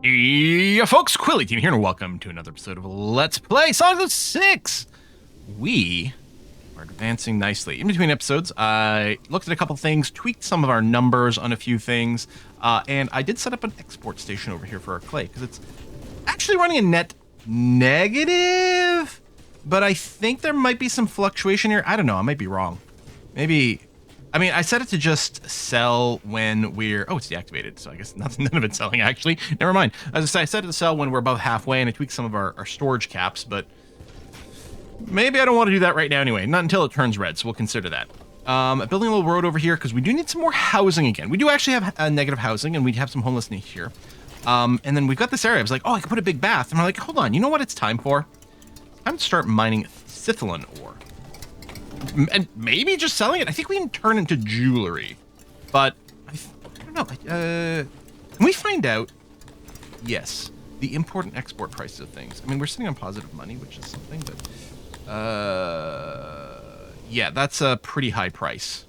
Yeah, folks, Quilly Team here, and welcome to another episode of Let's Play Songs of Six. We are advancing nicely. In between episodes, I looked at a couple things, tweaked some of our numbers on a few things, and I did set up an export station over here for our clay, because it's actually running a net negative, but I think there might be some fluctuation here. I don't know, I might be wrong. Maybe... I mean, I set it to just sell when we're... Oh, it's deactivated, so I guess none of it's selling, actually. Never mind. As I said, I set it to sell when we're above halfway, and I tweaked some of our storage caps, but maybe I don't want to do that right now anyway. Not until it turns red, so we'll consider that. Building a little road over here, because we do need some more housing again. We do actually have negative housing, and we have some homelessness here. And then we've got this area. I was like, oh, I could put a big bath. And I'm like, hold on, you know what it's time for? It's time to start mining Sithilon ore. And maybe just selling it. I think we can turn into jewelry, but I don't know. Can we find out? Yes, the import and export prices of things. I mean, we're sitting on positive money, which is something, but yeah, that's a pretty high price.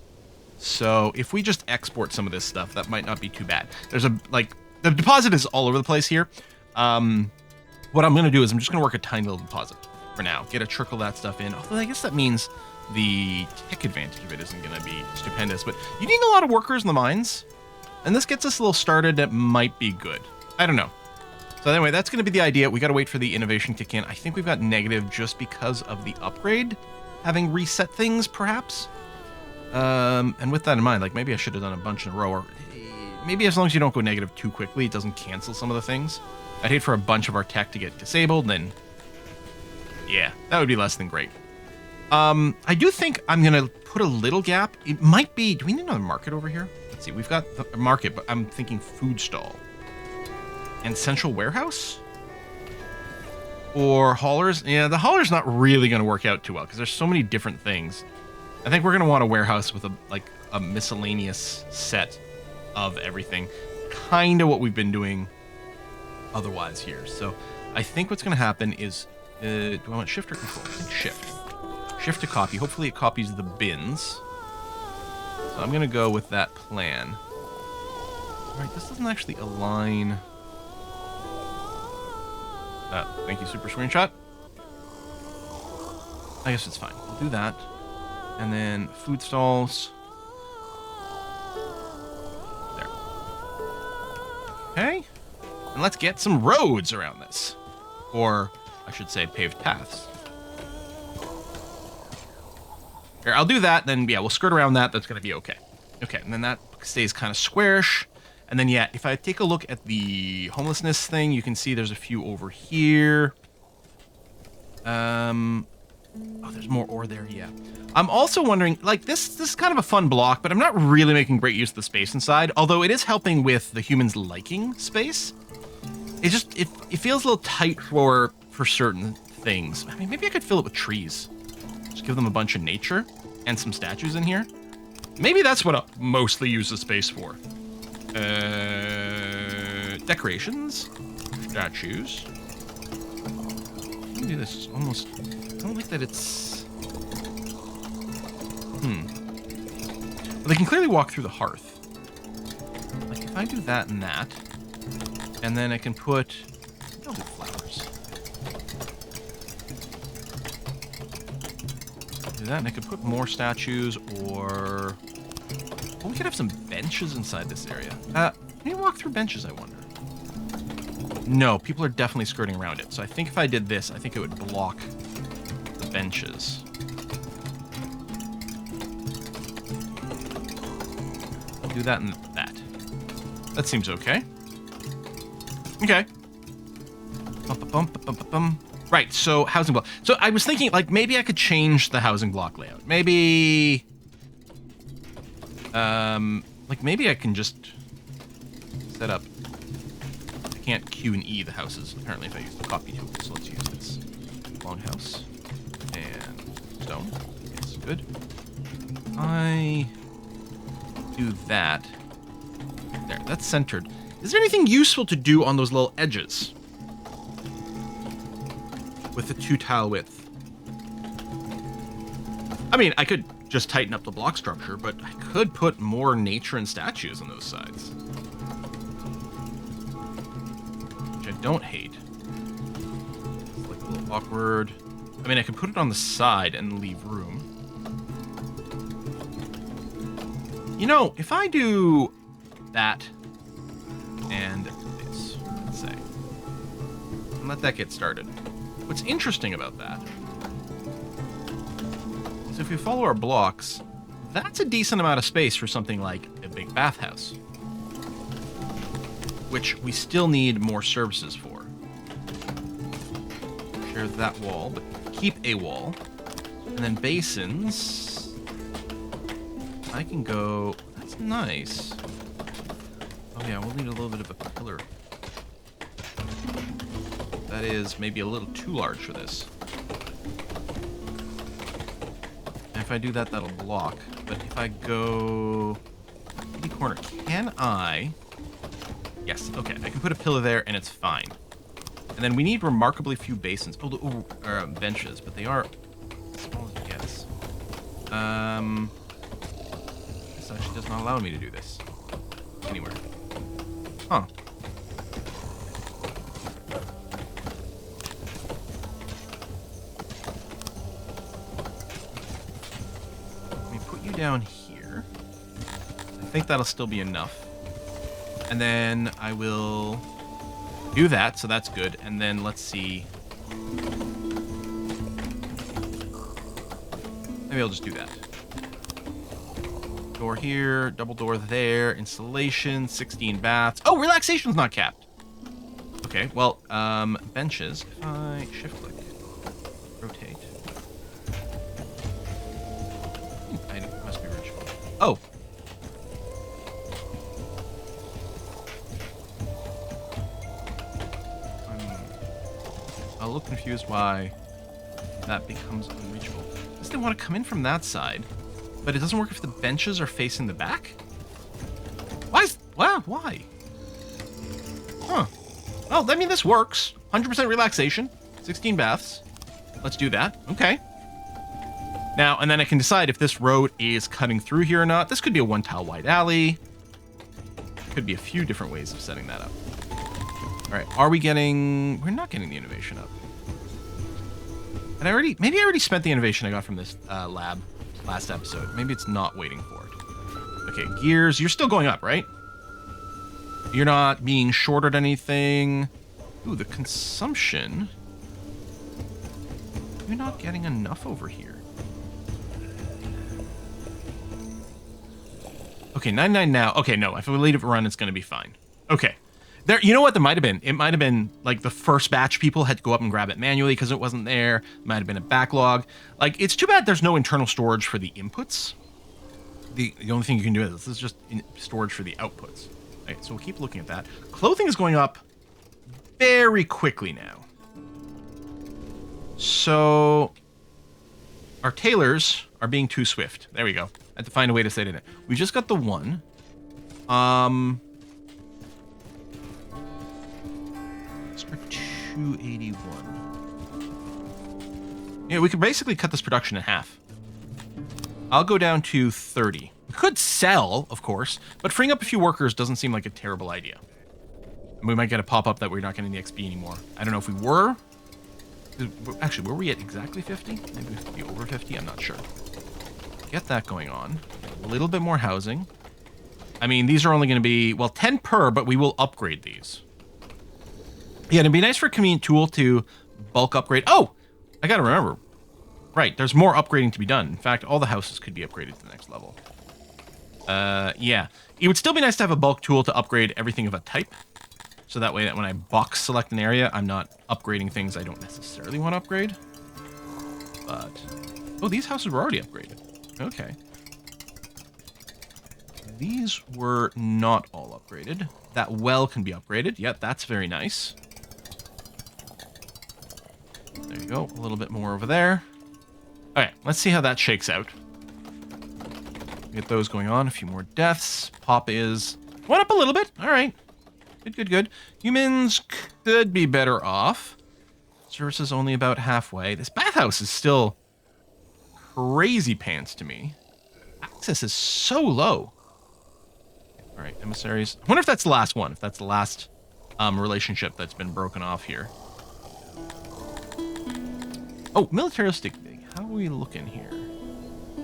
So if we just export some of this stuff, that might not be too bad. There's the deposit is all over the place here. What I'm going to do is I'm just going to work a tiny little deposit for now. Get a trickle that stuff in. Although I guess that means the tech advantage of it isn't going to be stupendous, but you need a lot of workers in the mines, and this gets us a little started. That might be good. I don't know. So anyway, that's going to be the idea. We got to wait for the innovation kick in. I think we've got negative just because of the upgrade having reset things, perhaps. And with that in mind, like maybe I should have done a bunch in a row, or maybe as long as you don't go negative too quickly, it doesn't cancel some of the things. I'd hate for a bunch of our tech to get disabled, then yeah, that would be less than great. I do think I'm going to put a little gap. It might be... Do we need another market over here? Let's see. We've got the market, but I'm thinking food stall. And central warehouse? Or haulers? Yeah, the hauler's not really going to work out too well because there's so many different things. I think we're going to want a warehouse with a miscellaneous set of everything. Kind of what we've been doing otherwise here. So I think what's going to happen is... do I want shift or control? I think shift. Shift to copy. Hopefully it copies the bins. So I'm going to go with that plan. All right, this doesn't actually align. Thank you, super screenshot. I guess it's fine. We'll do that. And then food stalls. There. Okay. And let's get some roads around this. Or, I should say, paved paths. Here, I'll do that, then, yeah, we'll skirt around that. That's going to be okay. Okay, and then that stays kind of squarish. And then, yeah, if I take a look at the homelessness thing, you can see there's a few over here. Oh, there's more ore there, yeah. I'm also wondering, like, this is kind of a fun block, but I'm not really making great use of the space inside, although it is helping with the humans liking space. It just, it feels a little tight for certain things. I mean, maybe I could fill it with trees. Just give them a bunch of nature and some statues in here. Maybe that's what I'll mostly use the space for. Decorations. Statues. Let me do this almost... I don't like that it's... Well, they can clearly walk through the hearth. Like, if I do that and that, and then I can put... I'll do flowers. Do that, and I could put more statues, or... Well, we could have some benches inside this area. Can you walk through benches, I wonder? No, people are definitely skirting around it. So I think if I did this, I think it would block the benches. Do that and that. That seems okay. Okay. Right, so housing block. So I was thinking, like, maybe I could change the housing block layout. Maybe... like, maybe I can just set up... I can't Q and E the houses, apparently, if I use the copy tool. So let's use this. Longhouse. And stone. Yes, good. I do that. There, that's centered. Is there anything useful to do on those little edges? With the 2 tile width. I mean, I could just tighten up the block structure, but I could put more nature and statues on those sides. don't hate. It's like a little awkward. I mean, I could put it on the side and leave room. You know, if I do that and this, let's say, and let that get started. What's interesting about that is if we follow our blocks, that's a decent amount of space for something like a big bathhouse, which we still need more services for. Share that wall, but keep a wall. And then basins, I can go, that's nice. Oh yeah, we'll need a little bit of a pillar. That is maybe a little too large for this. And if I do that, that'll block. But if I go the corner, can I? Yes, okay, I can put a pillar there and it's fine. And then we need remarkably few basins. Oh, benches, but they are small as it gets. This actually does not allow me to do this anywhere. Huh. Let me put you down here. I think that'll still be enough. And then I will do that, so that's good. And then let's see. Maybe I'll just do that. Door here, double door there, installation, 16 baths. Oh, relaxation's not capped. Okay, well, benches. If I shift click, rotate. I must be rich. Oh. I'm a little confused why that becomes unreachable. Does they want to come in from that side? But it doesn't work if the benches are facing the back? Why? Huh. Well, I mean, this works. 100% relaxation. 16 baths. Let's do that. Okay. Now, and then I can decide if this road is cutting through here or not. This could be a one-tile wide alley. Could be a few different ways of setting that up. All right, are we getting... We're not getting the innovation up. And maybe I already spent the innovation I got from this lab last episode. Maybe it's not waiting for it. Okay, gears. You're still going up, right? You're not being shorted anything. Ooh, the consumption. You're not getting enough over here. Okay, 99 now. Okay, no, if we leave it run, it's going to be fine. Okay. There, you know what there might have been? It might have been like the first batch people had to go up and grab it manually because it wasn't there. It might have been a backlog. Like, it's too bad there's no internal storage for the inputs. The only thing you can do is this is just storage for the outputs. Okay, so we'll keep looking at that. Clothing is going up very quickly now. So our tailors are being too swift. There we go. I had to find a way to say it in it. We just got the one. Let's for 281. Yeah, we could basically cut this production in half. I'll go down to 30. We could sell, of course, but freeing up a few workers doesn't seem like a terrible idea. And we might get a pop-up that we're not getting the XP anymore. I don't know if we were. Actually, were we at exactly 50? Maybe we could be over 50. I'm not sure. Get that going on. A little bit more housing. I mean, these are only going to be, well, 10 per, but we will upgrade these. Yeah, it'd be nice for a convenient tool to bulk upgrade. Oh, I got to remember. Right, there's more upgrading to be done. In fact, all the houses could be upgraded to the next level. Yeah. It would still be nice to have a bulk tool to upgrade everything of a type. So that way that when I box select an area, I'm not upgrading things I don't necessarily want to upgrade. But, oh, these houses were already upgraded. Okay. These were not all upgraded. That well can be upgraded. Yep, that's very nice. There you go. A little bit more over there. All right, let's see how that shakes out. Get those going on. A few more deaths. Pop is went up a little bit. All right. Good, good, good. Humans could be better off. Services only about halfway. This bathhouse is still crazy pants to me. Access is so low. All right, emissaries. I wonder if that's the last one. If that's the last relationship that's been broken off here. Oh, militaristic thing. How are we looking here?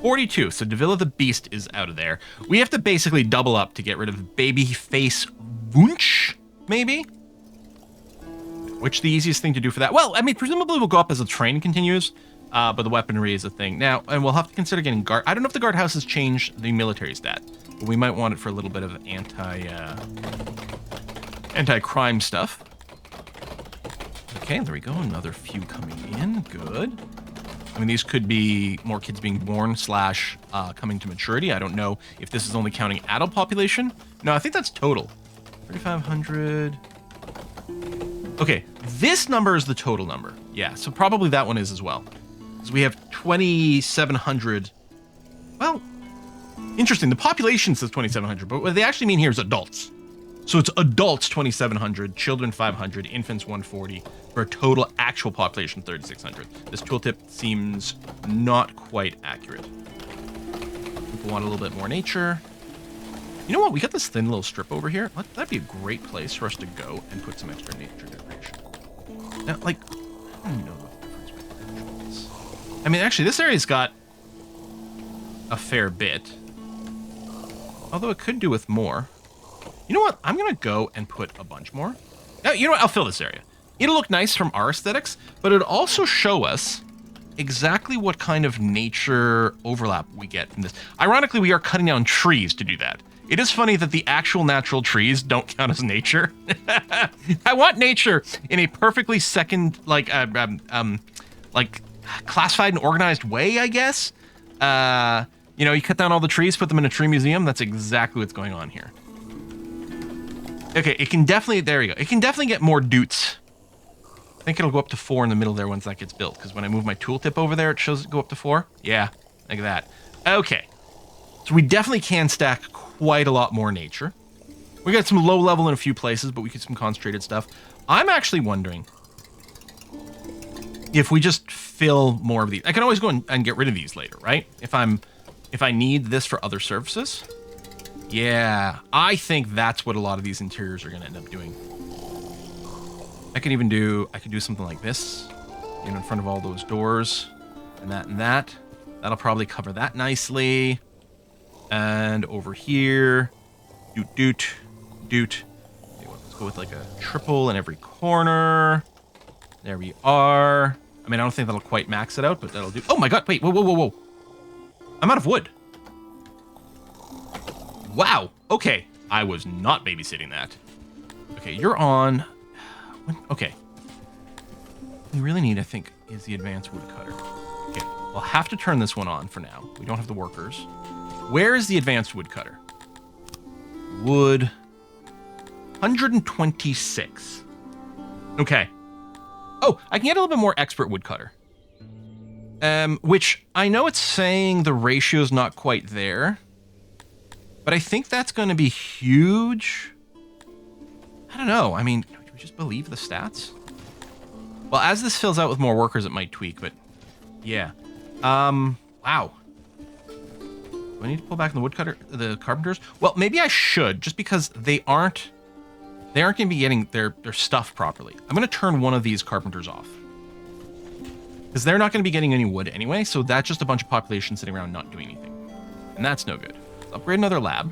42. So Davila the Beast is out of there. We have to basically double up to get rid of Babyface Wunsch, maybe? Which the easiest thing to do for that? Well, I mean, presumably we'll go up as the train continues, but the weaponry is a thing. Now, and we'll have to consider getting guard. I don't know if the guardhouse has changed the military stat, but we might want it for a little bit of anti-crime stuff. Okay, there we go. Another few coming in. Good. I mean, these could be more kids being born / coming to maturity. I don't know if this is only counting adult population. No, I think that's total. 3,500. Okay, this number is the total number. Yeah, so probably that one is as well. So we have 2,700. Well, interesting. The population says 2,700, but what they actually mean here is adults. So it's adults 2,700, children 500, infants 140, for a total actual population 3,600. This tooltip seems not quite accurate. People want a little bit more nature. You know what? We got this thin little strip over here. That'd be a great place for us to go and put some extra nature decoration. Now, like, I don't know what the difference between actual is. I mean, actually, this area's got a fair bit. Although it could do with more. You know what? I'm going to go and put a bunch more. You know what? I'll fill this area. It'll look nice from our aesthetics, but it'll also show us exactly what kind of nature overlap we get from this. Ironically, we are cutting down trees to do that. It is funny that the actual natural trees don't count as nature. I want nature in a perfectly like classified and organized way, I guess. You know, you cut down all the trees, put them in a tree museum. That's exactly what's going on here. Okay, it can definitely, there we go. It can definitely get more doots. I think it'll go up to 4 in the middle there once that gets built, because when I move my tooltip over there, it shows it go up to 4. Yeah, like that. Okay. So we definitely can stack quite a lot more nature. We got some low level in a few places, but we get some concentrated stuff. I'm actually wondering if we just fill more of these. I can always go and get rid of these later, right? If I need this for other services. Yeah, I think that's what a lot of these interiors are going to end up doing. I could do something like this, you know, in front of all those doors, and that and that. That'll probably cover that nicely. And over here, doot. Let's go with like a triple in every corner. There we are. I mean, I don't think that'll quite max it out, but that'll do. Oh my God! Wait, whoa! I'm out of wood. Wow. Okay, I was not babysitting that. Okay, you're on. Okay. We really need, I think, is the advanced woodcutter. Okay, I'll have to turn this one on for now. We don't have the workers. Where is the advanced woodcutter? Wood. 126. Okay. Oh, I can get a little bit more expert woodcutter. Which I know it's saying the ratio's not quite there. But I think that's going to be huge. I don't know. I mean, do we just believe the stats? Well, as this fills out with more workers, it might tweak, but yeah. Wow. Do I need to pull back the carpenters? Well, maybe I should, just because they aren't going to be getting their stuff properly. I'm going to turn one of these carpenters off. Because they're not going to be getting any wood anyway, so that's just a bunch of population sitting around not doing anything. And that's no good. Upgrade another lab.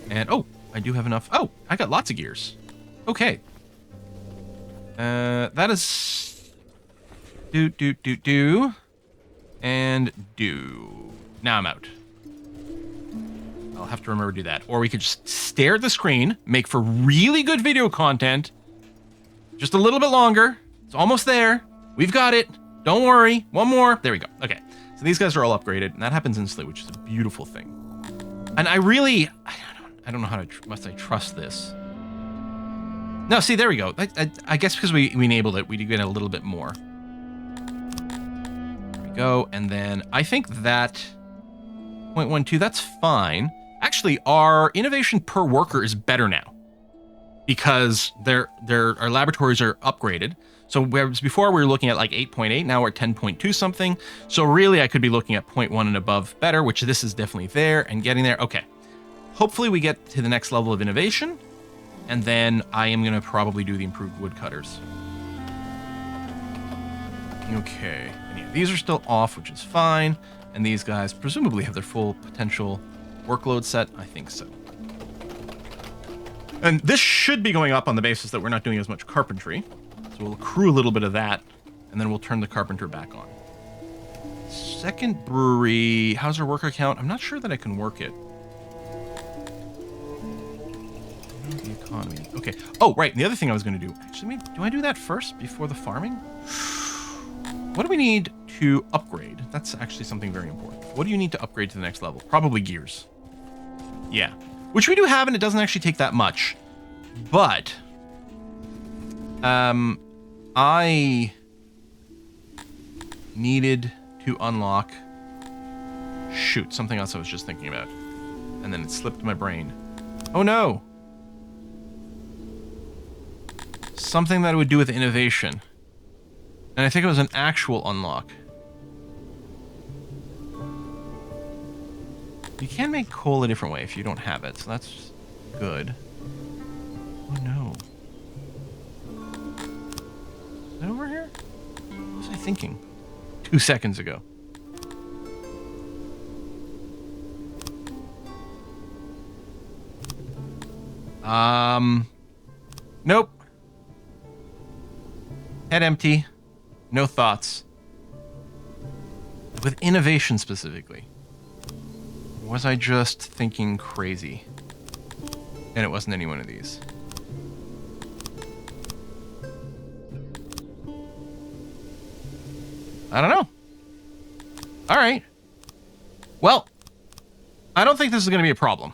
And, oh, I do have enough. Oh, I got lots of gears. Okay. That is... And do. Now I'm out. I'll have to remember to do that. Or we could just stare at the screen, make for really good video content. Just a little bit longer. It's almost there. We've got it. Don't worry. One more. There we go. Okay. So these guys are all upgraded, and that happens instantly, which is a beautiful thing. And I don't know how to, must I trust this? No, see, there we go. I guess because we enabled it, we do get a little bit more. There we go. And then I think that 0.12, that's fine. Actually, our innovation per worker is better now because our laboratories are upgraded. So whereas before we were looking at like 8.8, now we're at 10.2 something. So really I could be looking at 0.1 and above better, which this is definitely there and getting there. Okay. Hopefully we get to the next level of innovation And then I am going to probably do the improved woodcutters. Okay. And yeah, these are still off, which is fine. And these guys presumably have their full potential workload set. I think so. And this should be going up on the basis that we're not doing as much carpentry. So we'll accrue a little bit of that, and then we'll turn the carpenter back on. Second brewery. How's our worker count? I'm not sure that I can work it. The economy. Okay. Oh, right. And the other thing I was going to do. Actually, do I do that first before the farming? What do we need to upgrade? That's actually something very important. What do you need to upgrade to the next level? Probably gears. Yeah. Which we do have, and it doesn't actually take that much. But I needed to unlock... Shoot, something else I was just thinking about. And then it slipped my brain. Oh, no. Something that it would do with innovation. And I think it was an actual unlock. You can make coal a different way if you don't have it, so that's good. Oh no. Is that over here? What was I thinking? 2 seconds ago. Nope. Head empty. No thoughts. With innovation specifically. Was I just thinking crazy? And it wasn't any one of these. I don't know. All right. Well, I don't think this is going to be a problem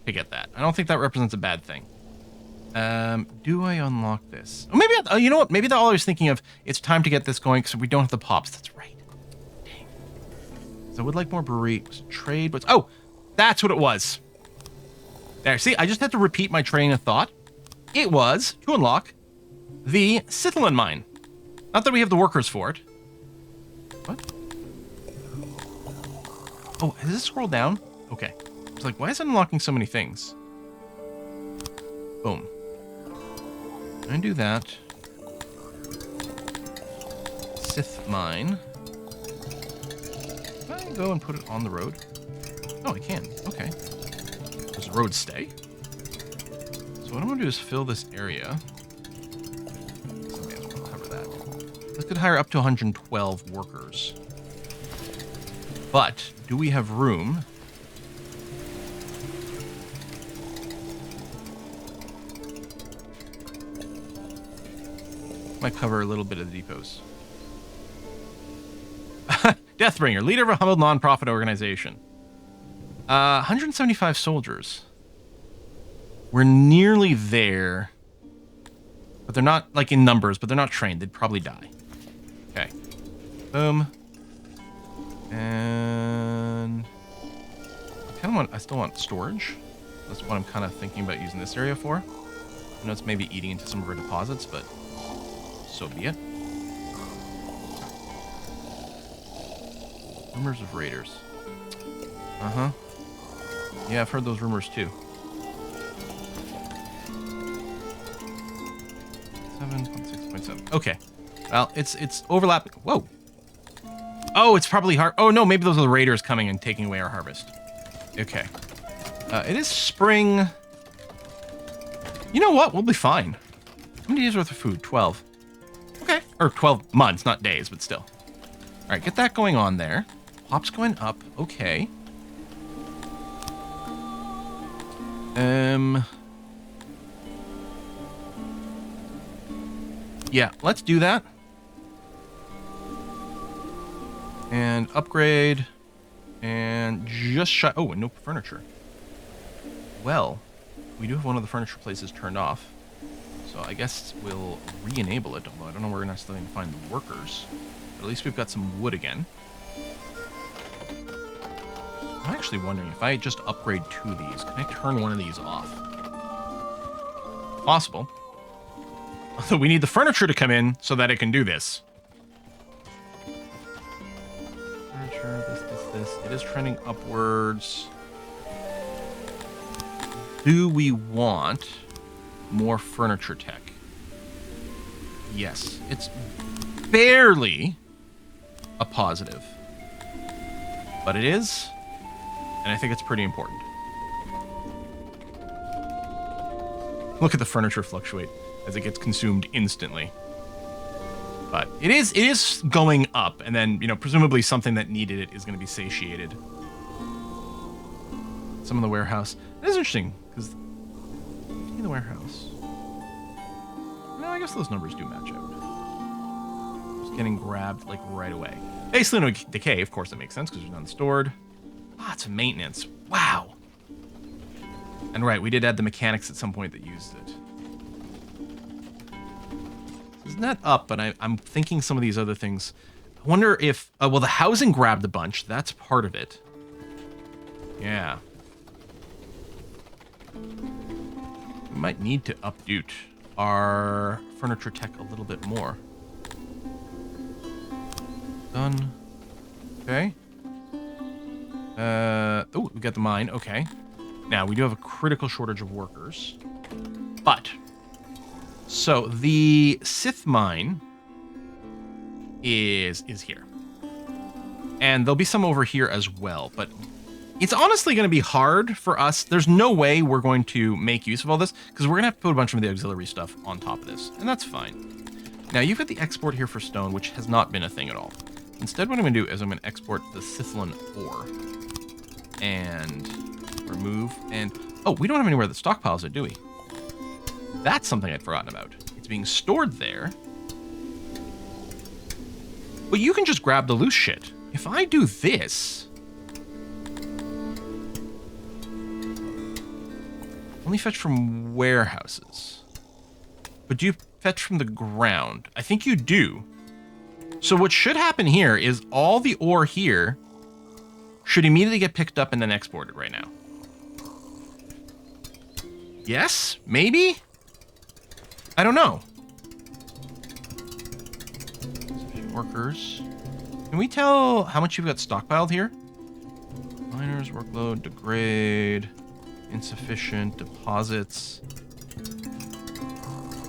to get that. I don't think that represents a bad thing. Do I unlock this? Oh, maybe, you know what? Maybe all I was thinking of, it's time to get this going because we don't have the pops. That's right. Dang. So I would like more brewery. Trade, but... Oh, that's what it was. There, see, I just had to repeat my train of thought. It was to unlock the Sithilon mine. Not that we have the workers for it. What? Oh, has this scrolled down? Okay. It's like, why is it unlocking so many things? Boom. I do that. Sith mine. Can I go and put it on the road? Oh, I can. Okay. Does the road stay? So what I'm going to do is fill this area. Somebody else will cover that. This could hire up to 112 workers. But do we have room? Might cover a little bit of the depots. Deathbringer, leader of a humble non-profit organization. 175 soldiers. We're nearly there. But they're not, like, in numbers, but they're not trained. They'd probably die. Okay. Boom. And... I still want storage. That's what I'm kind of thinking about using this area for. I know it's maybe eating into some of our deposits, but so be it. Rumors of raiders. Uh-huh. Yeah, I've heard those rumors too. 7.6.7. Okay. Well, it's overlapping. Whoa. Oh, it's probably hard. Oh, no, maybe those are the raiders coming and taking away our harvest. Okay. It is spring. You know what? We'll be fine. How many days worth of food? 12. Okay. Or 12 months, not days, but still. All right, get that going on there. Pop's going up. Okay. Yeah, let's do that. And upgrade. And just shut. Oh, and no furniture. Well, we do have one of the furniture places turned off. So I guess we'll re-enable it. Although I don't know where we're necessarily going to find the workers. But at least we've got some wood again. I'm actually wondering if I just upgrade 2 of these, can I turn one of these off? Possible. Although we need the furniture to come in so that it can do this. Furniture, this. It is trending upwards. Do we want more furniture tech. Yes, it's barely a positive, but it is, and I think it's pretty important. Look at the furniture fluctuate as it gets consumed instantly. But it is going up, and then, you know, presumably something that needed it is going to be satiated. Some of the warehouse. That is interesting, because in the warehouse. No, I guess those numbers do match out. Just getting grabbed, like, right away. Basically no decay, of course that makes sense, because there's none stored. Lots of maintenance. Wow. And right, we did add the mechanics at some point that used it. Isn't that up? But I'm thinking some of these other things. I wonder if... well, the housing grabbed a bunch. That's part of it. Yeah. We might need to update our furniture tech a little bit more. Done. Okay. Oh, we got the mine. Okay. Now, we do have a critical shortage of workers. But... So, the Sith mine is here. And there'll be some over here as well, but it's honestly going to be hard for us. There's no way we're going to make use of all this, because we're going to have to put a bunch of the auxiliary stuff on top of this, and that's fine. Now, you've got the export here for stone, which has not been a thing at all. Instead, what I'm going to do is I'm going to export the Sithilon ore. And remove, and... Oh, we don't have anywhere that stockpiles it, do we? That's something I'd forgotten about. It's being stored there. But you can just grab the loose shit. If I do this... Only fetch from warehouses. But do you fetch from the ground? I think you do. So what should happen here is all the ore here should immediately get picked up and then exported right now. Yes? Maybe? I don't know. Workers. Can we tell how much you've got stockpiled here? Miners, workload, degrade, insufficient, deposits.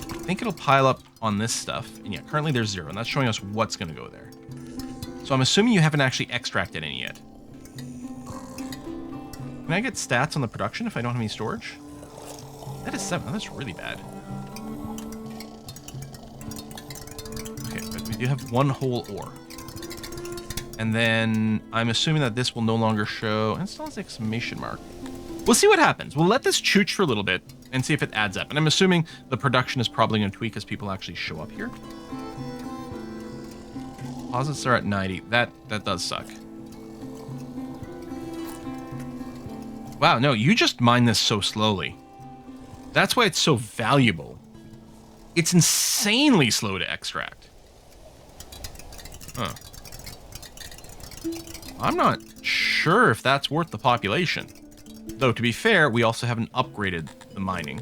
I think it'll pile up on this stuff. And yeah, currently there's 0, and that's showing us what's going to go there. So I'm assuming you haven't actually extracted any yet. Can I get stats on the production if I don't have any storage? That is 7. Oh, that's really bad. Okay, but we do have 1 whole ore. And then I'm assuming that this will no longer show... And it still has an exclamation mark. We'll see what happens. We'll let this chooch for a little bit and see if it adds up. And I'm assuming the production is probably going to tweak as people actually show up here. Deposits are at 90. That does suck. Wow, no, you just mine this so slowly. That's why it's so valuable. It's insanely slow to extract. Huh. I'm not sure if that's worth the population. Though, to be fair, we also haven't upgraded the mining.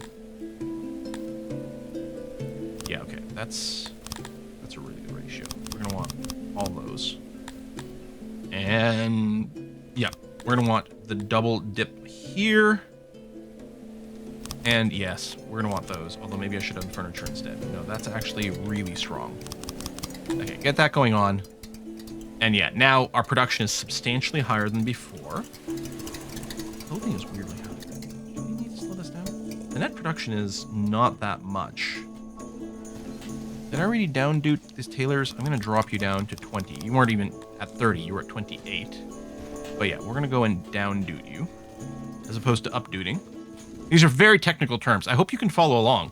Yeah, okay, that's a really good ratio. We're going to want all those. And, yeah, we're going to want the double dip here. And, yes, we're going to want those. Although maybe I should have furniture instead. No, that's actually really strong. Okay, get that going on. And, yeah, now our production is substantially higher than before. Loading is weirdly high. Do we need to slow this down? The net production is not that much. Did I already down dude these tailors? I'm going to drop you down to 20. You weren't even at 30. You were at 28. But yeah, we're going to go and down dude you. As opposed to up duding. These are very technical terms. I hope you can follow along.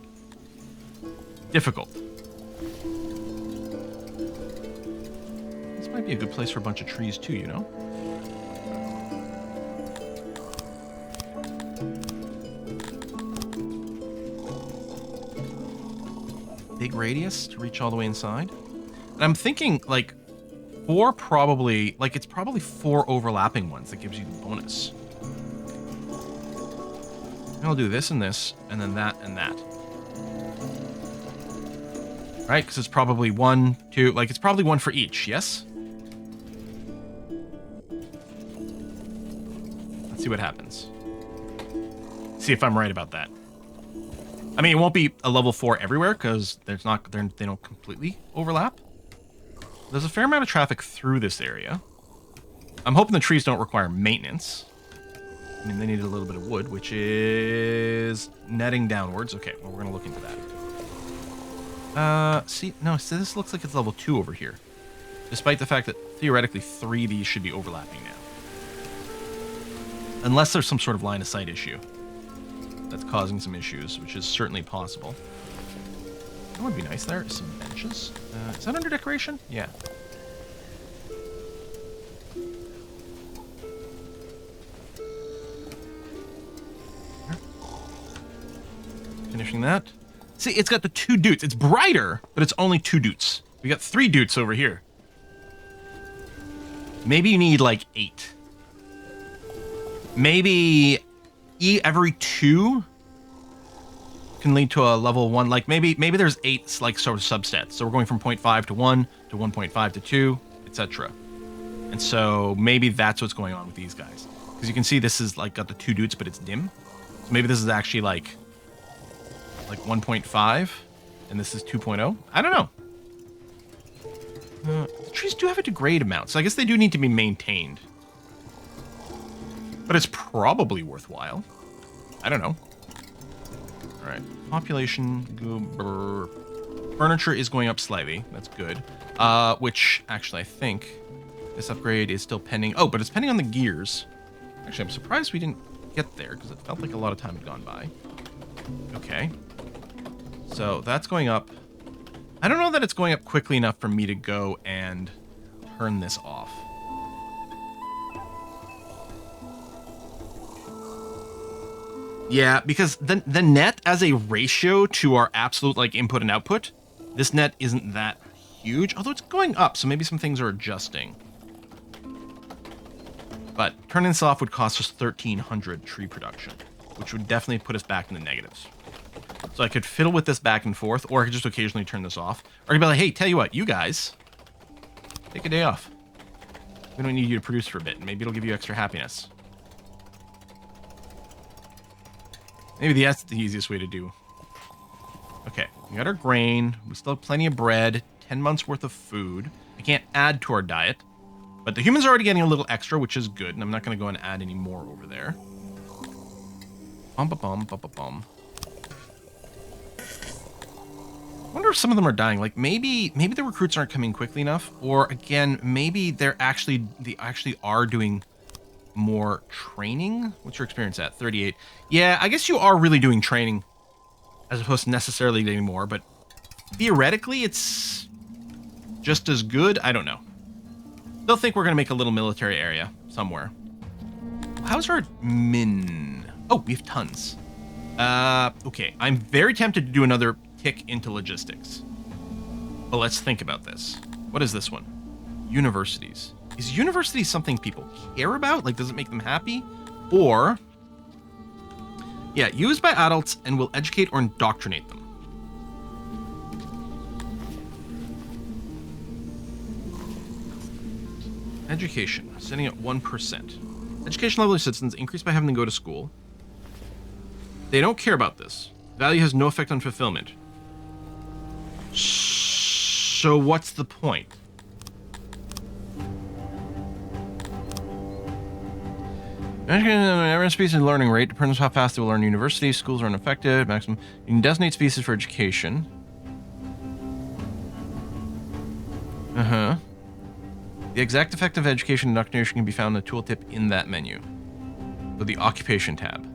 Difficult. This might be a good place for a bunch of trees too, you know? Big radius to reach all the way inside. And I'm thinking, like, 4 probably... Like, it's probably 4 overlapping ones that gives you the bonus. And I'll do this and this, and then that and that. Right? Because it's probably 1, 2... Like, it's probably 1 for each, yes? Let's see what happens. See if I'm right about that. I mean, it won't be a level 4 everywhere because they don't completely overlap. There's a fair amount of traffic through this area. I'm hoping the trees don't require maintenance. I mean, they need a little bit of wood, which is netting downwards. Okay, well, we're going to look into that. See, this looks like it's level 2 over here. Despite the fact that, theoretically, 3 of these should be overlapping now. Unless there's some sort of line of sight issue that's causing some issues, which is certainly possible. That would be nice there. Some benches. Is that under decoration? Yeah. Finishing that. See, it's got the 2 dutes. It's brighter, but it's only 2 dutes. We got 3 dutes over here. Maybe you need like 8. Maybe every 2 can lead to a level 1. Like maybe there's 8 like sort of subsets. So we're going from 0.5 to 1 to 1.5 to 2, etc. And so maybe that's what's going on with these guys. Because you can see this is like got the 2 dutes, but it's dim. So maybe this is actually like 1.5 and this is 2.0. I don't know. The trees do have a degrade amount, so I guess they do need to be maintained. But it's probably worthwhile. I don't know. All right. Population. Furniture is going up slightly. That's good. Which, actually, I think this upgrade is still pending. Oh, but it's pending on the gears. Actually, I'm surprised we didn't get there, because it felt like a lot of time had gone by. Okay. So, that's going up. I don't know that it's going up quickly enough for me to go and turn this off. Yeah, because the net as a ratio to our absolute like input and output, this net isn't that huge, although it's going up, so maybe some things are adjusting. But turning this off would cost us 1,300 tree production, which would definitely put us back in the negatives. So I could fiddle with this back and forth, or I could just occasionally turn this off. Or I could be like, hey, tell you what, you guys, take a day off. We don't need you to produce for a bit. Maybe it'll give you extra happiness. Maybe that's the easiest way to do. Okay, we got our grain. We still have plenty of bread. 10 months worth of food. I can't add to our diet. But the humans are already getting a little extra, which is good. And I'm not going to go and add any more over there. Bum-ba-bum. I wonder if some of them are dying. Like maybe the recruits aren't coming quickly enough, or again, maybe they actually are doing more training. What's your experience at? 38. Yeah, I guess you are really doing training as opposed to necessarily getting more, but theoretically it's just as good. I don't know. Still think we're gonna make a little military area somewhere. How's our min? Oh, we have tons. Okay, I'm very tempted to do another tick into logistics. But let's think about this. What is this one? Universities. Is universities something people care about? Like, does it make them happy? Or, yeah, used by adults and will educate or indoctrinate them. Education, sitting at 1%. Education level of citizens increased by having to go to school. They don't care about this. Value has no effect on fulfillment. So what's the point? Every species learning rate depends on how fast they will learn. Universities, schools are unaffected. Maximum. You can designate species for education. The exact effect of education and indoctrination can be found in the tooltip in that menu. So the occupation tab.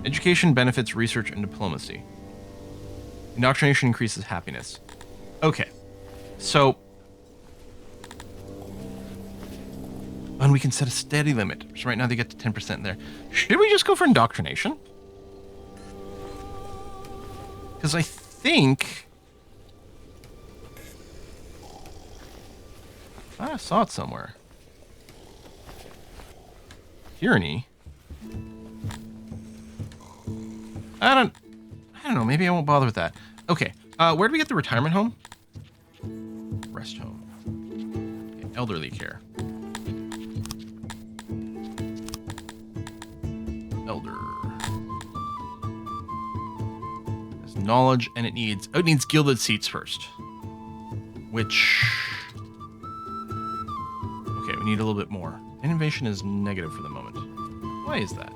Education benefits research and diplomacy. Indoctrination increases happiness. Okay. So, and we can set a steady limit. So right now they get to 10% there. Should we just go for indoctrination? Because I think I saw it somewhere. Tyranny. I don't know. Maybe I won't bother with that. Okay. Where do we get the retirement home? Rest home. Okay, elderly care. Elder. knowledge, and it needs gilded seats first. Which... Okay, we need a little bit more. Innovation is negative for the moment. Why is that?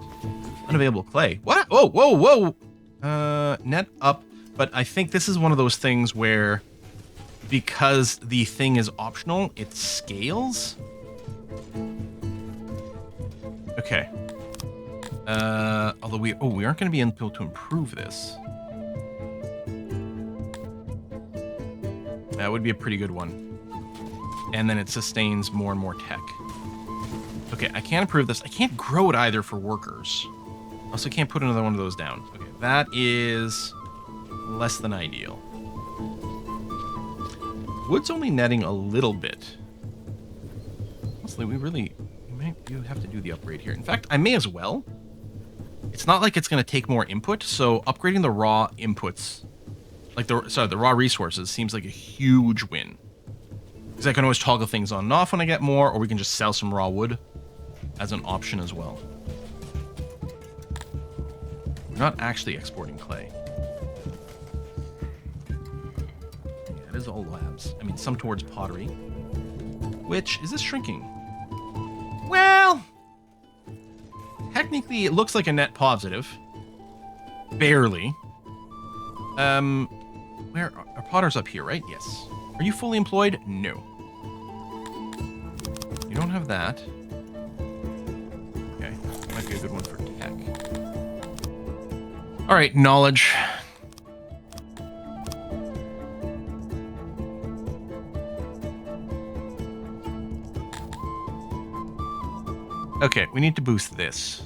Unavailable clay. What? Whoa, whoa, whoa! Net up, but I think this is one of those things where, because the thing is optional, it scales? Okay. Although we aren't going to be able to improve this. That would be a pretty good one. And then it sustains more and more tech. Okay, I can't improve this. I can't grow it either for workers. Also can't put another one of those down. Okay, that is less than ideal. Wood's only netting a little bit. Honestly, you have to do the upgrade here. In fact, I may as well. It's not like it's going to take more input, so upgrading the raw inputs, like the raw resources, seems like a huge win. Because I can always toggle things on and off when I get more, or we can just sell some raw wood as an option as well. We're not actually exporting clay. Yeah, it is all labs. I mean, some towards pottery. Which, is this shrinking? Well, technically it looks like a net positive. Barely. Where are potters up here, right? Yes. Are you fully employed? No. You don't have that. Okay, might be a good one for tech. All right, knowledge. Okay, we need to boost this.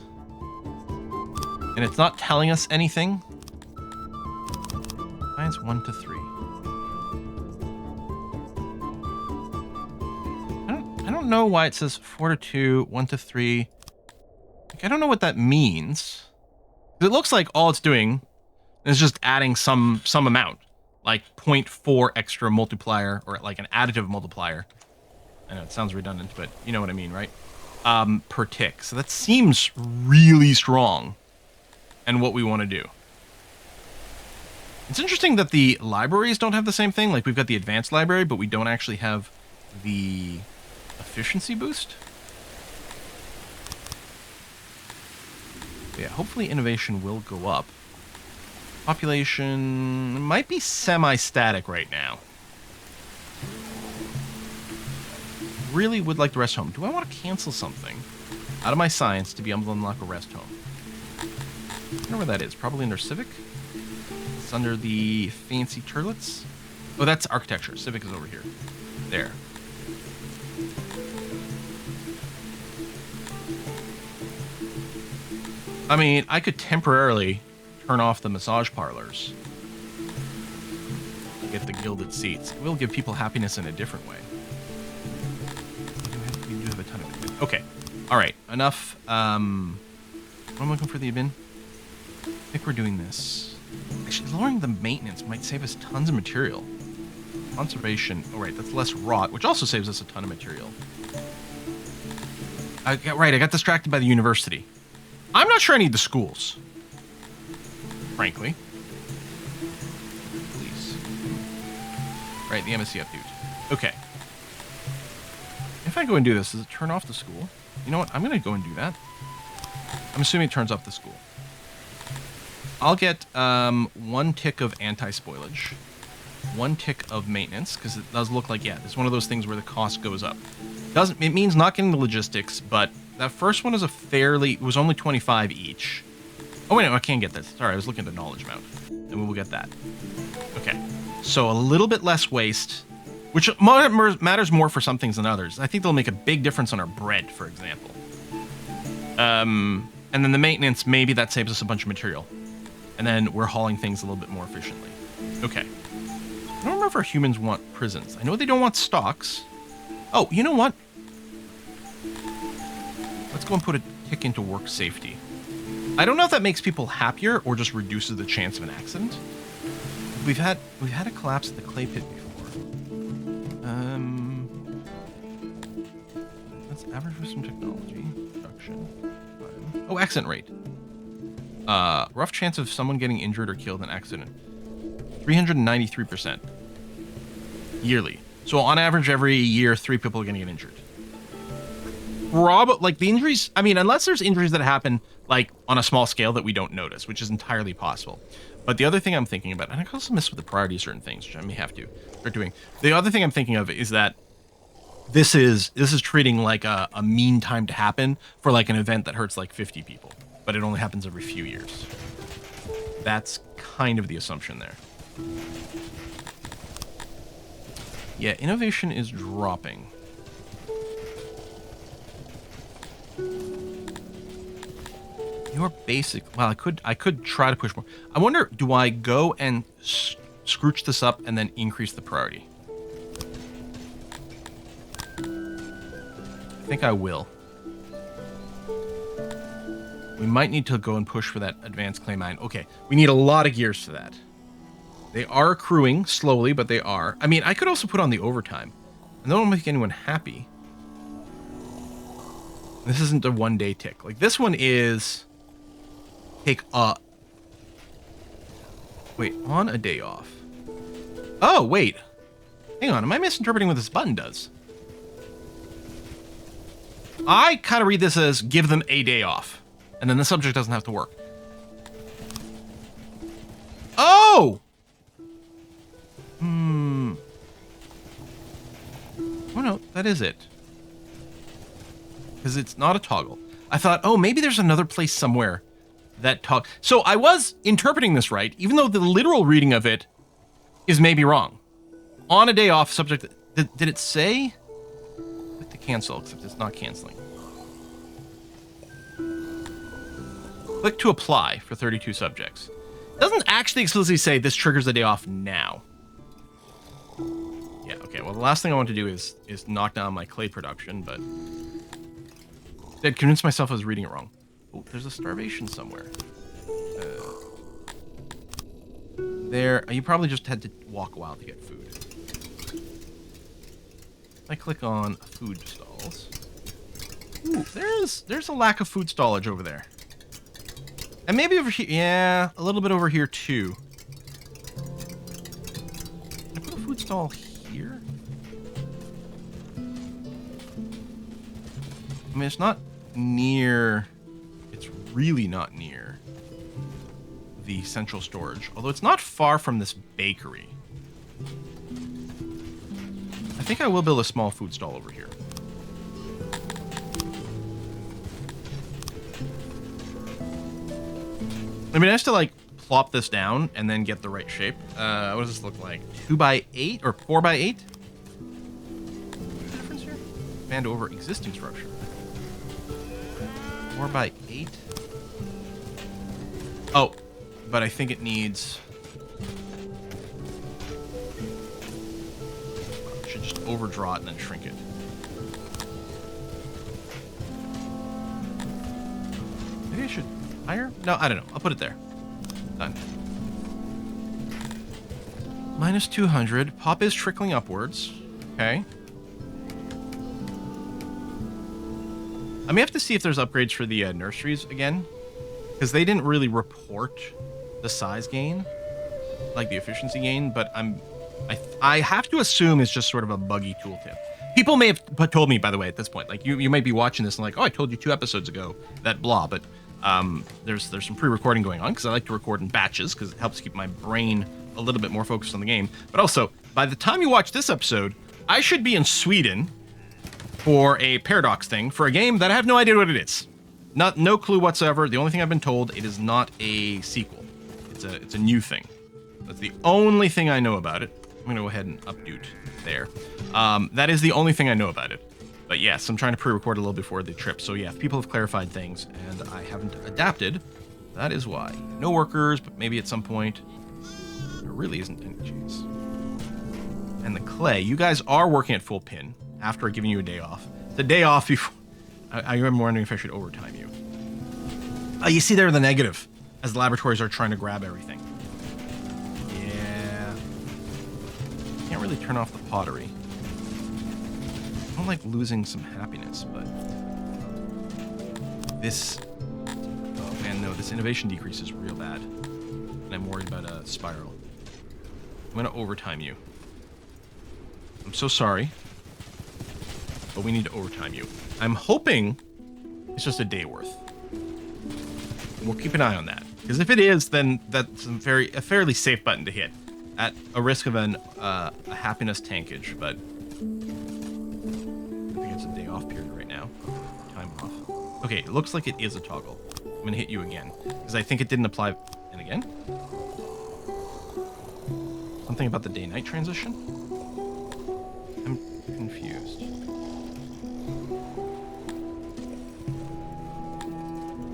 And it's not telling us anything. Science 1 to 3. I don't know why it says 4 to 2, 1 to 3. Like, I don't know what that means. It looks like all it's doing is just adding some amount, like 0.4 extra multiplier, or like an additive multiplier. I know it sounds redundant, but you know what I mean, right? Per tick. So that seems really strong and what we want to do. It's interesting that the libraries don't have the same thing. Like, we've got the advanced library, but we don't actually have the efficiency boost. Yeah, hopefully innovation will go up. Population might be semi-static right now. Really would like the rest home. Do I want to cancel something out of my science to be able to unlock a rest home? I don't know where that is. Probably under Civic. It's under the fancy turlets. Oh, that's architecture. Civic is over here. There. I mean, I could temporarily turn off the massage parlors. Get the gilded seats. It will give people happiness in a different way. We do have a ton of it. Okay. All right. Enough. I'm looking for the bin. I think we're doing this. Actually, lowering the maintenance might save us tons of material. Conservation. Oh, right. That's less rot, which also saves us a ton of material. I got distracted by the university. I'm not sure I need the schools. Frankly. Please. Right, the MSC update. Okay. If I go and do this, does it turn off the school? You know what? I'm going to go and do that. I'm assuming it turns off the school. I'll get 1 tick of anti-spoilage. 1 tick of maintenance, because it does look like, yeah, it's one of those things where the cost goes up. It means not getting the logistics, but that first one is it was only 25 each. Oh, wait, no, I can't get this. Sorry, I was looking at the knowledge amount. And we will get that. Okay. So a little bit less waste, which matters more for some things than others. I think they'll make a big difference on our bread, for example. And then the maintenance, maybe that saves us a bunch of material. And then we're hauling things a little bit more efficiently. Okay. I don't remember if humans want prisons. I know they don't want stocks. Oh, you know what? Let's go and put a tick into work safety. I don't know if that makes people happier or just reduces the chance of an accident. We've had a collapse at the clay pit before. That's average wisdom technology. Production. Oh, accident rate. Rough chance of someone getting injured or killed in an accident. 393% yearly. So on average, every year, 3 people are going to get injured. Like the injuries, I mean, unless there's injuries that happen like on a small scale that we don't notice, which is entirely possible. But the other thing I'm thinking about, and I can also mess with the priority of certain things, which I may have to start doing. The other thing I'm thinking of is that this is treating like a mean time to happen for like an event that hurts like 50 people, but it only happens every few years. That's kind of the assumption there. Yeah, innovation is dropping. Your basic. Well, I could try to push more. I wonder, do I go and scrooge this up and then increase the priority? I think I will. We might need to go and push for that advanced clay mine. Okay, we need a lot of gears for that. They are accruing slowly, but they are. I mean, I could also put on the overtime. And that won't make anyone happy. This isn't a one-day tick. Like, this one is... Take a... Wait, on a day off. Oh, wait. Hang on, am I misinterpreting what this button does? I kind of read this as give them a day off. And then the subject doesn't have to work. Oh! Oh, no, that is it. Because it's not a toggle. I thought, oh, maybe there's another place somewhere that toggle. So I was interpreting this right, even though the literal reading of it is maybe wrong. On a day off, subject... Did it say? Click to cancel, except it's not canceling. Click to apply for 32 subjects. It doesn't actually explicitly say this triggers the day off now. Yeah, okay, well, the last thing I want to do is knock down my clay production, but... I'd convinced myself I was reading it wrong. Oh, there's a starvation somewhere. There, you probably just had to walk a while to get food. I click on food stalls. Ooh, there's a lack of food stallage over there. And maybe over here, yeah, a little bit over here too. Can I put a food stall here? I mean, it's not near, it's really not near the central storage, although it's not far from this bakery. I think I will build a small food stall over here. It'd be nice to like plop this down and then get the right shape. What does this look like? 2x8 or 4x8? What's the difference here? Expand over existing structure. 4x8. Oh, but I think it needs... I should just overdraw it and then shrink it. Maybe I should higher? No, I don't know. I'll put it there. Done. Minus 200. Pop is trickling upwards. Okay. I may have to see if there's upgrades for the nurseries again, because they didn't really report the size gain, like the efficiency gain, but I have to assume it's just sort of a buggy tooltip. People may have told me, by the way, at this point, like you might be watching this and like, oh, I told you 2 episodes ago that blah, but there's some pre-recording going on because I like to record in batches because it helps keep my brain a little bit more focused on the game. But also, by the time you watch this episode, I should be in Sweden for a Paradox thing for a game that I have no idea what it is. No clue whatsoever. The only thing I've been told, it is not a sequel. It's a new thing. That's the only thing I know about it. I'm gonna go ahead and update there. That is the only thing I know about it. But yes, I'm trying to pre-record a little before the trip. So yeah, if people have clarified things and I haven't adapted, that is why. No workers, but maybe at some point. There really isn't any chance. And the clay, you guys are working at full pin after giving you a day off. The day off before... I remember wondering if I should overtime you. You see there the negative as the laboratories are trying to grab everything. Yeah. Can't really turn off the pottery. I don't like losing some happiness, but this... Oh man, no, this innovation decrease is real bad. And I'm worried about a spiral. I'm going to overtime you. I'm so sorry. But we need to overtime you. I'm hoping it's just a day worth. We'll keep an eye on that. Because if it is, then that's a fairly safe button to hit. At a risk of a happiness tankage, but... I think it's a day off period right now. Time off. Okay, it looks like it is a toggle. I'm going to hit you again. Because I think it didn't apply... And again? Something about the day-night transition? I'm confused.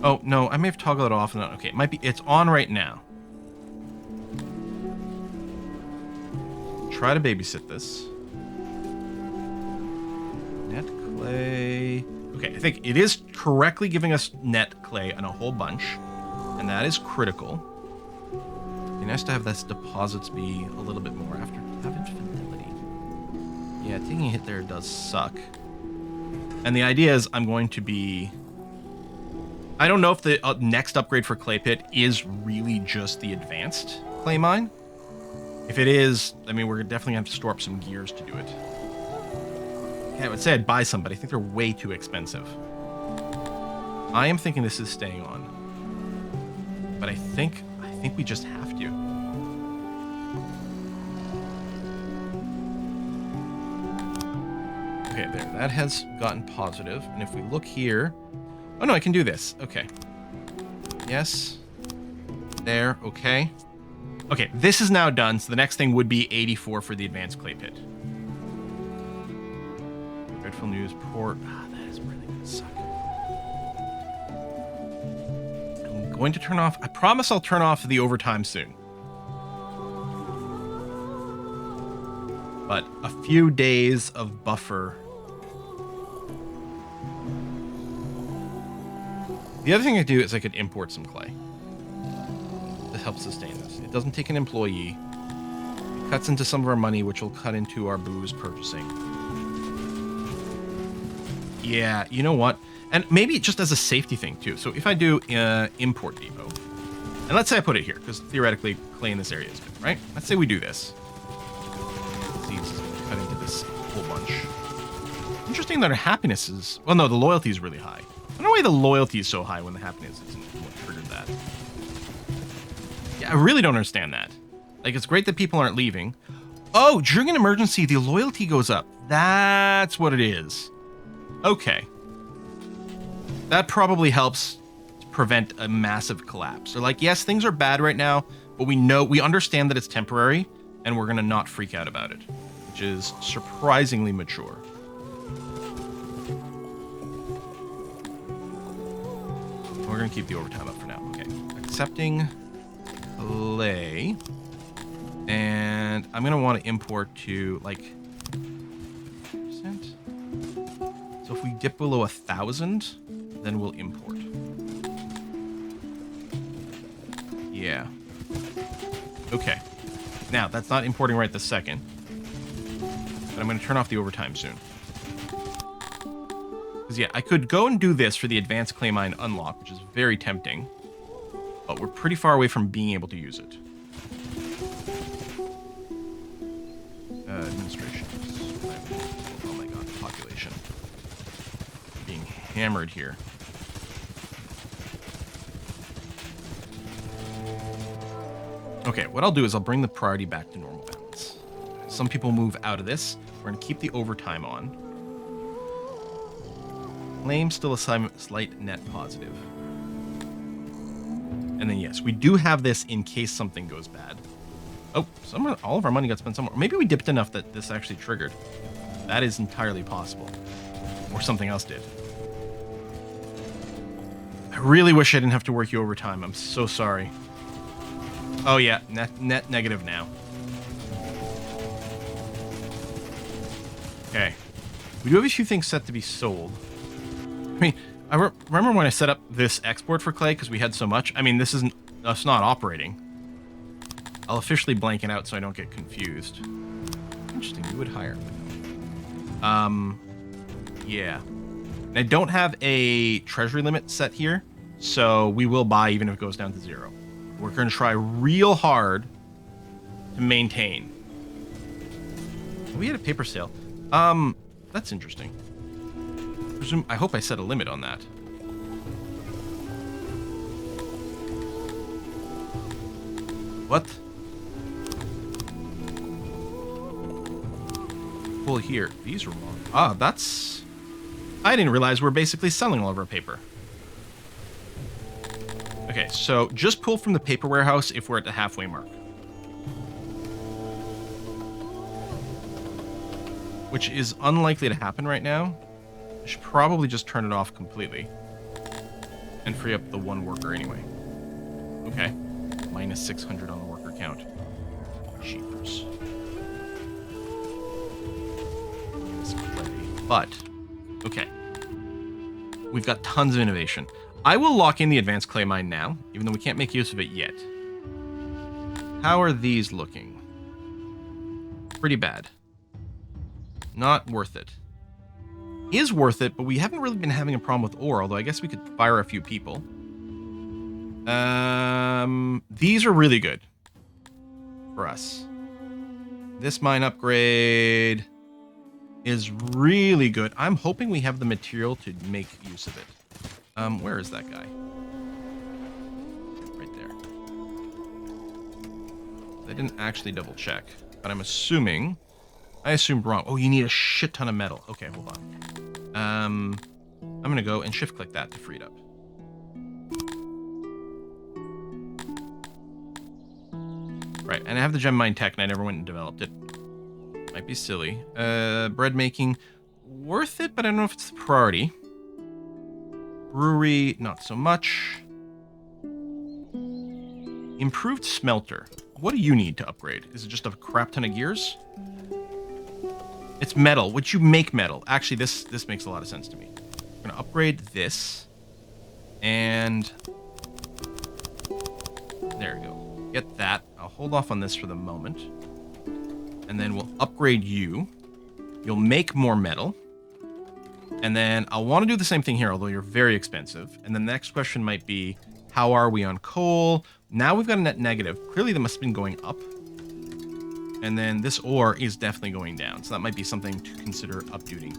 Oh, no, I may have toggled it off. And okay, it might be... It's on right now. Try to babysit this. Net clay. Okay, I think it is correctly giving us net clay on a whole bunch. And that is critical. It'd be nice to have this deposits be a little bit more after have infinity. Yeah, taking a hit there does suck. And the idea is I'm going to be... I don't know if the next upgrade for Clay Pit is really just the advanced clay mine. If it is, I mean, we're definitely going to have to store up some gears to do it. Yeah, I would say I'd buy some, but I think they're way too expensive. I am thinking this is staying on. But I think we just have to. Okay, there. That has gotten positive. And if we look here... Oh, no, I can do this. Okay. Yes. There. Okay. Okay, this is now done, so the next thing would be 84 for the advanced clay pit. Dreadful news, port. Ah, that is really gonna suck. I'm going to turn off... I promise I'll turn off the overtime soon. But a few days of buffer. The other thing I do is I could import some clay. To help sustain this. It doesn't take an employee. It cuts into some of our money, which will cut into our booze purchasing. Yeah, you know what? And maybe just as a safety thing, too. So if I do import depot, and let's say I put it here, because theoretically clay in this area is good, right? Let's say we do this. See, it's cut into this whole bunch. Interesting that our happiness is... Well, no, the loyalty is really high. I don't know why the loyalty is so high when the happiness isn't what triggered that. Yeah, I really don't understand that. Like, it's great that people aren't leaving. Oh, during an emergency, the loyalty goes up. That's what it is. Okay. That probably helps prevent a massive collapse. They're like, yes, things are bad right now, but we understand that it's temporary, and we're going to not freak out about it, which is surprisingly mature. We're going to keep the overtime up for now. Okay. Accepting clay. And I'm going to want to import to, like, 50%. So if we dip below 1,000, then we'll import. Yeah. Okay. Now, that's not importing right this second. But I'm going to turn off the overtime soon. Because, yeah, I could go and do this for the advanced clay mine unlock, which is very tempting. But we're pretty far away from being able to use it. Administration. Oh my god, population. Being hammered here. Okay, what I'll do is I'll bring the priority back to normal balance. Some people move out of this. We're going to keep the overtime on. Claim still a slight net positive. And then, yes, we do have this in case something goes bad. Oh, all of our money got spent somewhere. Maybe we dipped enough that this actually triggered. That is entirely possible. Or something else did. I really wish I didn't have to work you overtime. I'm so sorry. Oh, yeah. Net negative now. Okay. We do have a few things set to be sold. I mean, I remember when I set up this export for clay because we had so much. I mean, this isn't us not operating. I'll officially blank it out so I don't get confused. Interesting. We would hire. Yeah. And I don't have a treasury limit set here, so we will buy even if it goes down to 0. We're going to try real hard to maintain. We had a paper sale. That's interesting. I hope I set a limit on that. What? Pull here. These are wrong. Ah, that's... I didn't realize we're basically selling all of our paper. Okay, so just pull from the paper warehouse if we're at the halfway mark. Which is unlikely to happen right now. I should probably just turn it off completely. And free up the one worker anyway. Okay. Minus 600 on the worker count. Cheapers. But, okay. We've got tons of innovation. I will lock in the advanced clay mine now, even though we can't make use of it yet. How are these looking? Pretty bad. Not worth it. Is worth it, but we haven't really been having a problem with ore, although I guess we could fire a few people. These are really good for us. This mine upgrade is really good. I'm hoping we have the material to make use of it. Where is that guy? Right there. I didn't actually double check, but I'm assuming... I assumed wrong. Oh, you need a shit ton of metal. Okay, hold on. I'm going to go and shift click that to free it up. Right, and I have the gem mine tech and I never went and developed it. Might be silly. Bread making, worth it, but I don't know if it's the priority. Brewery, not so much. Improved smelter. What do you need to upgrade? Is it just a crap ton of gears? It's metal. Would you make metal? Actually, this makes a lot of sense to me. I'm gonna upgrade this. And there we go. Get that. I'll hold off on this for the moment. And then we'll upgrade you. You'll make more metal. And then I'll want to do the same thing here, although you're very expensive. And then the next question might be, how are we on coal? Now we've got a net negative. Clearly, that must have been going up. And then this ore is definitely going down. So that might be something to consider updating.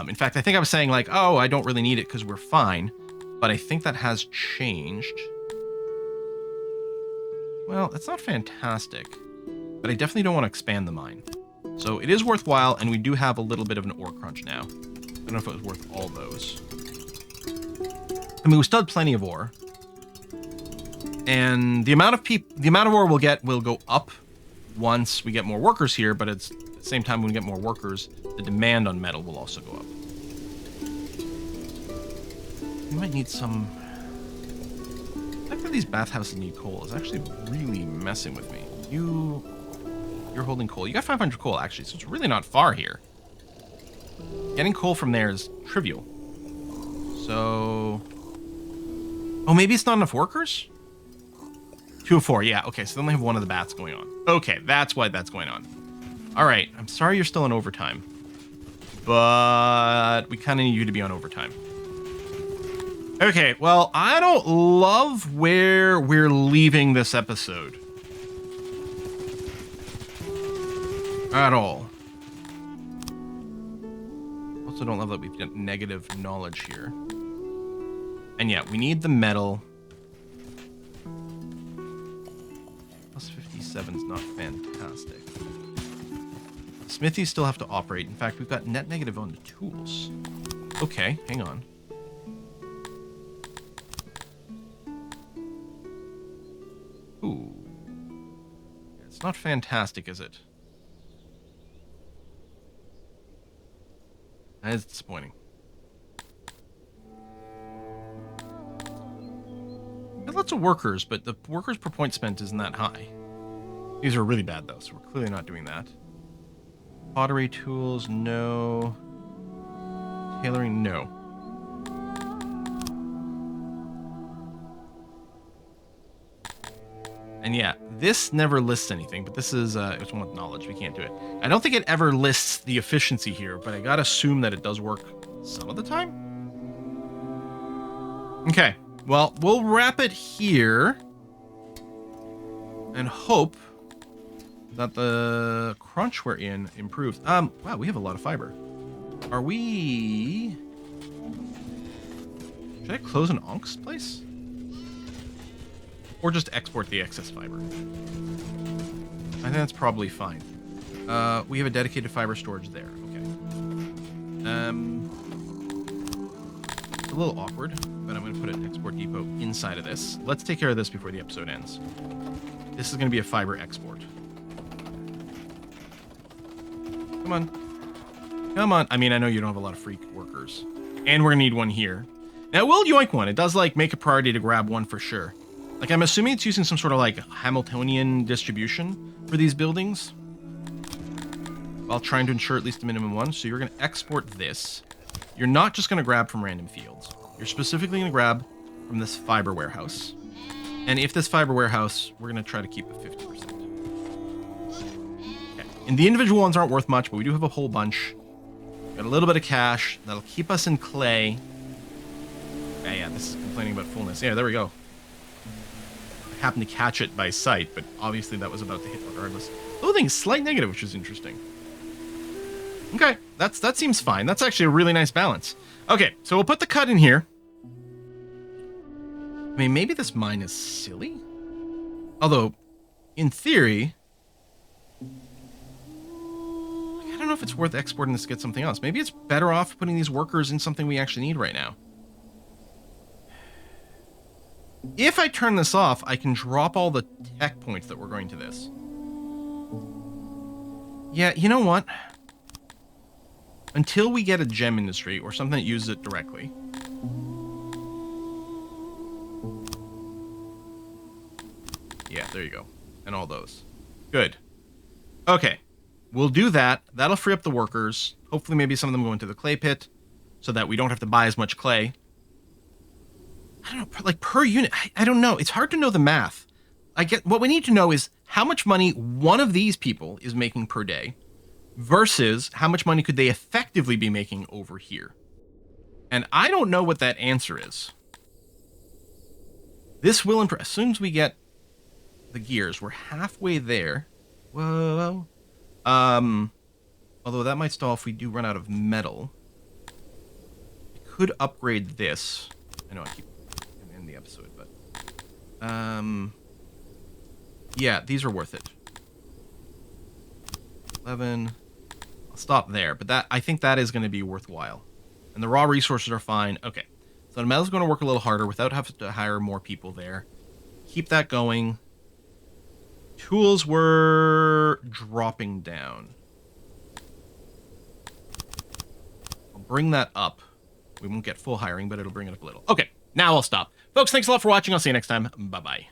In fact, I think I was saying like, oh, I don't really need it because we're fine. But I think that has changed. Well, it's not fantastic. But I definitely don't want to expand the mine. So it is worthwhile, and we do have a little bit of an ore crunch now. I don't know if it was worth all those. I mean, we still had plenty of ore. And the amount of ore we'll get will go up once we get more workers here, but at the same time when we get more workers, the demand on metal will also go up. We might need some... The fact that these bathhouses need coal is actually really messing with me. You're holding coal. You got 500 coal, actually, so it's really not far here. Getting coal from there is trivial. So... Oh, maybe it's not enough workers? 2 of 4, yeah. Okay, so they only have one of the baths going on. Okay, that's why that's going on. All right, I'm sorry you're still on overtime. But we kind of need you to be on overtime. Okay, well, I don't love where we're leaving this episode. At all. Also don't love that we've got negative knowledge here. And yeah, we need the metal. Plus 57 is not fantastic. Smithies still have to operate. In fact, we've got net negative on the tools. Okay, hang on. Ooh. It's not fantastic, is it? That is disappointing. There's lots of workers, but the workers per point spent isn't that high. These are really bad, though, so we're clearly not doing that. Pottery tools, no. Tailoring, no. And yeah, this never lists anything, but this is, it's one with knowledge. We can't do it. I don't think it ever lists the efficiency here, but I gotta assume that it does work some of the time. Okay, well, we'll wrap it here and hope that the crunch we're in improves. Wow, we have a lot of fiber. Are we... Should I close an Onk's place? Or just export the excess fiber? I think that's probably fine. We have a dedicated fiber storage there. Okay. It's a little awkward, but I'm going to put an export depot inside of this. Let's take care of this before the episode ends. This is going to be a fiber export. Come on. Come on. I mean, I know you don't have a lot of freak workers. And we're going to need one here. Now, we'll yoink one. It does, like, make a priority to grab one for sure. Like, I'm assuming it's using some sort of, like, Hamiltonian distribution for these buildings, while trying to ensure at least a minimum one. So you're going to export this. You're not just going to grab from random fields. You're specifically going to grab from this fiber warehouse. And if this fiber warehouse, we're going to try to keep it 50%. Okay. And the individual ones aren't worth much, but we do have a whole bunch. Got a little bit of cash. That'll keep us in clay. Yeah, this is complaining about fullness. Yeah, there we go. I happened to catch it by sight, but obviously that was about to hit regardless. Clothing is slight negative, which is interesting. Okay, that seems fine. That's actually a really nice balance. Okay, so we'll put the cut in here. I mean, maybe this mine is silly. Although, in theory, I don't know if it's worth exporting this to get something else. Maybe it's better off putting these workers in something we actually need right now. If I turn this off, I can drop all the tech points that we're going to this. Yeah, you know what? Until we get a gem industry or something that uses it directly. Yeah, there you go. And all those. Good. Okay. We'll do that. That'll free up the workers. Hopefully maybe some of them go into the clay pit so that we don't have to buy as much clay. I don't know, like per unit. I don't know. It's hard to know the math. What we need to know is how much money one of these people is making per day versus how much money could they effectively be making over here. And I don't know what that answer is. This will impress. As soon as we get the gears, we're halfway there. Whoa. Although that might stall if we do run out of metal. I could upgrade this. I know I keep in the episode, but yeah, these are worth it. 11. I'll stop there, but I think that is going to be worthwhile. And the raw resources are fine. Okay. So the metal's going to work a little harder without having to hire more people there. Keep that going. Tools were dropping down. I'll bring that up. We won't get full hiring, but it'll bring it up a little. Okay, now I'll stop. Folks, thanks a lot for watching. I'll see you next time. Bye-bye.